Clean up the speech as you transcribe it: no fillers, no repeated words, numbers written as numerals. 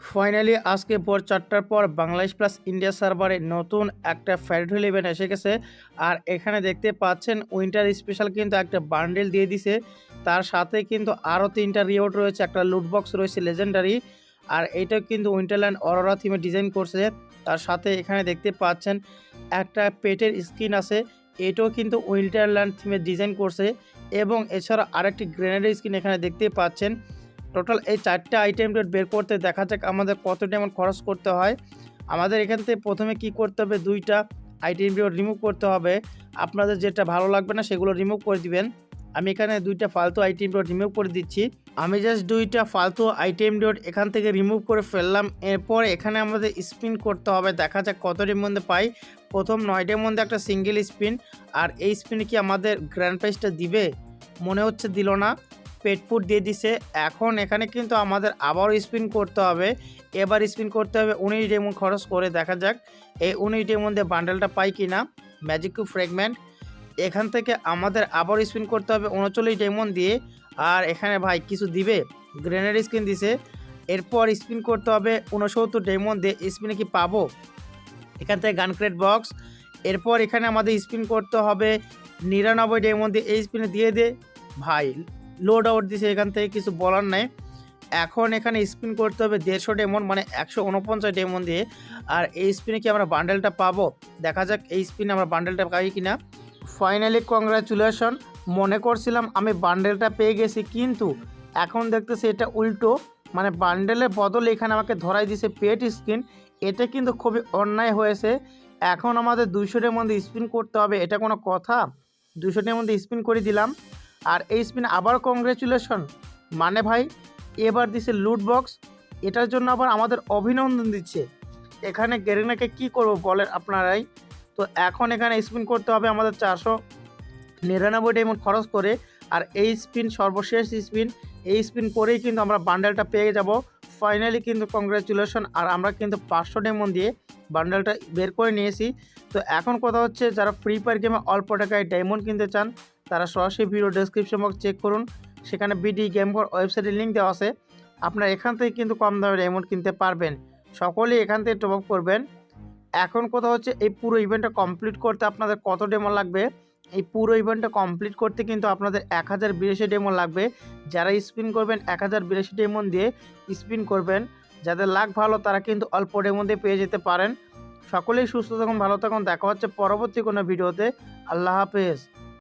Finally আজকে ভোর ৪টার পর বাংলাদেশ প্লাস ইন্ডিয়া সার্ভারে নতুন একটা ফেয়ারওয়েল ইভেন্ট এসে গেছে। আর এখানে দেখতে পাচ্ছেন উইন্টার স্পেশাল কিন্তু একটা বান্ডেল দিয়ে দিছে। তার সাথে কিন্তু আরও ৩টা রিওয়ার্ড রয়েছে, একটা লুট বক্স রয়েছে লেজেন্ডারি। আর এইটাও কিন্তু উইন্টারল্যান্ড অরোরা থিমে ডিজাইন করছে। তার সাথে এখানে দেখতে পাচ্ছেন একটা পেটের স্কিন আছে, এটাও কিন্তু উইন্টারল্যান্ড থিমে ডিজাইন করছে। এবং এছাড়া আরেকটি গ্রেনেডের স্কিন এখানে দেখতেই পাচ্ছেন। টোটাল এই 4টে আইটেম বের করতে দেখা যাক আমাদের কত টাকা খরচ করতে হয়। আমাদের এখান থেকে প্রথমে কি করতে হবে, 2টা আইটেম রিমুভ করতে হবে। আপনাদের যেটা ভালো লাগবে না সেগুলো রিমুভ করে দিবেন। আমি এখানে 2টা ফালতু আইটেম রিমুভ করে দিচ্ছি। আমি জাস্ট 2টা ফালতু আইটেম এখান থেকে রিমুভ করে ফেললাম। এরপর এখানে আমাদের স্পিন করতে হবে, দেখা যাক কতটির মধ্যে পাই। প্রথম 9টার মধ্যে একটা সিঙ্গেল স্পিন। আর এই স্পিনে কি আমাদের গ্র্যান্ড প্রাইজটা দিবে? মনে হচ্ছে দিল না, পেট ফুড দিয়ে দিছে। এখন এখানে কিন্তু আমাদের আবারও স্পিন করতে হবে। এবার স্পিন করতে হবে 19 ডায়মন্ড খরচ করে, দেখা যাক এই 19 ডায়মন্ডে বান্ডেলটা পাই কিনা। ম্যাজিক টু ফ্র্যাগমেন্ট, এখান থেকে আমাদের আবার স্পিন করতে হবে 39 ডায়মন্ড দিয়ে। আর এখানে ভাই কিছু দিবে, গ্রেনেড স্কিন দিছে। এরপর স্পিন করতে হবে 69 ডায়মন্ড দিয়ে, স্পিনে কি পাবো? এখান থেকে গান ক্রেট বক্স। এরপর এখানে আমাদের স্পিন করতে হবে 99 ডায়মন্ড দিয়ে, এই স্পিনে দিয়ে দে ভাই। লোড আউট দিছে, এখান থেকে কিছু বলার নাই। এখন এখানে স্পিন করতে হবে 150 ডায়মন্ড মানে 149 ডায়মন্ড দিয়ে। আর এই স্পিনে কি আমরা বান্ডেলটা পাবো? দেখা যাক এই স্পিনে আমরা বান্ডেলটা পাই কিনা। ফাইনালি কংগ্রাচুলেশন, মনে করছিলাম আমি বান্ডেলটা পেয়ে গেছি, কিন্তু এখন দেখতেছি এটা উল্টো। মানে বান্ডেলের বদলে এখানে আমাকে ধরাই দিছে পেট স্কিন। এটা কিন্তু খুবই অন্যায় হয়েছে। এখন আমাদের 200টার মধ্যে স্পিন করতে হবে, এটা কোনো কথা? 200টার মধ্যে স্পিন করে দিলাম। আর এই স্পিন আবার কংগ্রেচুলেশন, মানে ভাই এবার দিছে লুট বক্স। এটার জন্য আবার আমাদের অভিনন্দন দিচ্ছে। এখানে গেরিনাকে কি করব বলেন আপনারাই। তো এখন এখানে স্পিন করতে হবে আমাদের 499 ডায়মন্ড খরচ করে। আর এই স্পিন সর্বশেষ স্পিন, এই স্পিন করেই কিন্তু আমরা বান্ডেলটা পেয়ে যাব। ফাইনালি কিন্তু কংগ্রাচুলেশন। আর আমরা কিন্তু 500 ডায়মন্ড দিয়ে বান্ডেলটা বের করে নিয়েছি। তো এখন কথা হচ্ছে, যারা ফ্রি ফায়ার গেমে অল্প টাকায় ডায়মন্ড কিনতে চান তারা সরাসরি ভিডিও ডেসক্রিপশন বক্স চেক করুন, সেখানে বিডি গেম ফর ওয়েবসাইটের লিঙ্ক দেওয়া আছে। আপনারা এখান থেকে কিন্তু কম দামে ডায়মন্ড কিনতে পারবেন। সকলেই এখান থেকে টপ আপ করবেন। এখন কথা হচ্ছে, এই পুরো ইভেন্টটা কমপ্লিট করতে আপনাদের কত ডেমো লাগবে? এই পুরো ইভেন্টটা কমপ্লিট করতে কিন্তু আপনাদের 1082 ডেমো লাগবে। যারা স্পিন করবেন 1082 ডেমো দিয়ে স্পিন করবেন, যাদের লাক ভালো তারা কিন্তু অল্প ডেমো দিয়ে পেয়ে যেতে পারেন। সকলেই সুস্থ থাকুন, ভালো থাকুন, দেখা হচ্ছে পরবর্তী কোনো ভিডিওতে। আল্লাহ হাফেজ।